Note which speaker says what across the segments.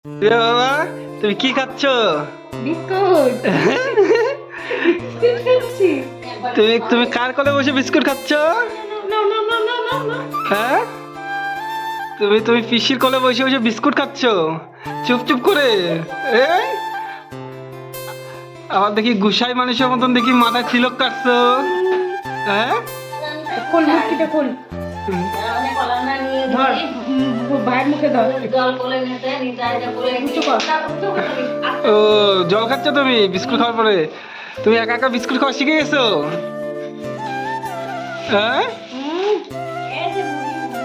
Speaker 1: বাবা, তুমি কি খাচ্ছ?
Speaker 2: বিস্কুট। বিস্কুট খাচ্ছি।
Speaker 1: তুমি কার কোলে বসে বিস্কুট খাচ্ছ?
Speaker 2: না না না না না না।
Speaker 1: হ্যাঁ, তুমি পিসির কোলে বসে বসে বিস্কুট খাচ্ছ চুপ চুপ করে। আবার দেখি গুসাই মানুষের মতন দেখি মাথায় চিলক কাটছো। হ্যাঁ,
Speaker 2: খোল মুখটা খোল। ধর ভাইয়ের মুখে ধর। উঁচু কর।
Speaker 1: ও জল খাচ্ছ তুমি বিস্কুট খাওয়ার পরে? তুমি একা একা বিস্কুট খাওয়া শিখে গেছো? হ্যাঁ,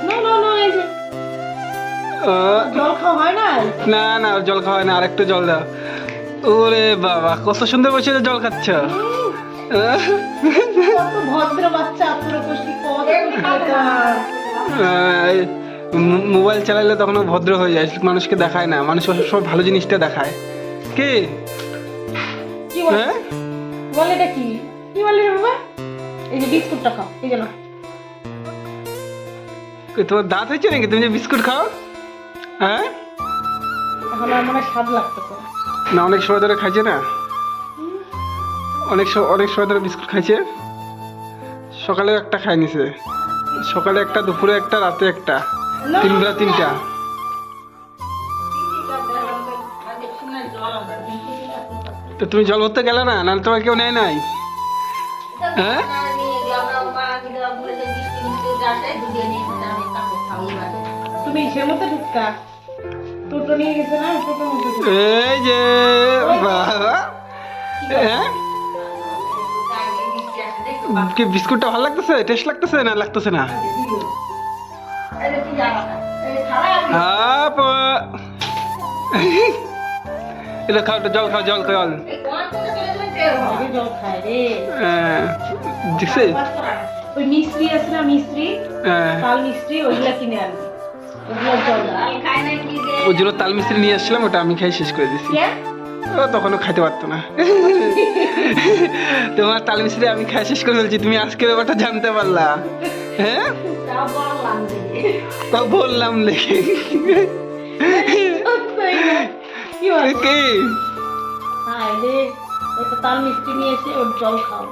Speaker 2: না না না, এই যে
Speaker 1: ও,
Speaker 2: জল খাওয়া হয় না।
Speaker 1: না না জল খাওয়া হয় না, আরেকটু জল দাও। ওরে বাবা, কত সুন্দর বসে জল খাচ্ছ।
Speaker 2: কত ভদ্র বাচ্চা আপনার কোষ্ঠী, কত
Speaker 1: মোবাইল চালাইলে তখন ও ভদ্র হয়ে যায়, মানুষকে দেখায় না, মানুষ সব ভালো জিনিসটা দেখায়। কি
Speaker 2: কি বলে?
Speaker 1: হ্যাঁ,
Speaker 2: বলে এটা কি? কি বলে রে বাবা? এই যে বিস্কুটটা খাও, এই যে নাও।
Speaker 1: তোমার দাঁত হয়েছে নাকি তুমি যে বিস্কুট খাও? হ্যাঁ,
Speaker 2: এখন আর মনে হয় স্বাদ লাগতেছে।
Speaker 1: না অনেক সময় ধরে খাইছে না, অনেক সময় ধরে বিস্কুট খাইছে। সকালে একটা খাই নিছে, সকালে একটা, দুপুরে একটা, রাতে একটা, তিন বেলা তিনটা। তো তুমি জল ভরতে গেলে না, নাহলে তোমার কেউ নেয় নাই? হ্যাঁ,
Speaker 2: তুমি ইসের মতো ঢুকতা, টোটো নিয়ে গেছে না, টোটোর মধ্যে ঢুকতা।
Speaker 1: এই যে বাবা, হ্যাঁ, কি বিস্কুটটা ভালো লাগতেছে, টেস্ট লাগতেছে না লাগতেছে না? এটা খাও, জল খাও, জল খাও।
Speaker 2: আগে জল খায় রে।
Speaker 1: দেখছে?
Speaker 2: ওই মিস্ত্রি আছে না, মিস্ত্রি, তাল মিস্ত্রি, ওইগুলা কিনে আনবি, ওগুলো জল দাও।
Speaker 1: ওই জন্য তাল মিস্ত্রি নিয়ে আসছিলাম, ওটা আমি খাই শেষ করে দিছি। ও তখনও খাইতে পারতো না। তোমার তাল মিস্ত্রি আমি খাই শেষ করে ফেলছি, তুমি আজকে ব্যাপারটা জানতে পারলা? হ্যাঁ, তা বললাম দেখি।
Speaker 2: কি বলে?
Speaker 1: কি
Speaker 2: হ্যাঁ রে, ওই তো তাল মিস্ত্রি নিয়ে এসে ওর জল খাও।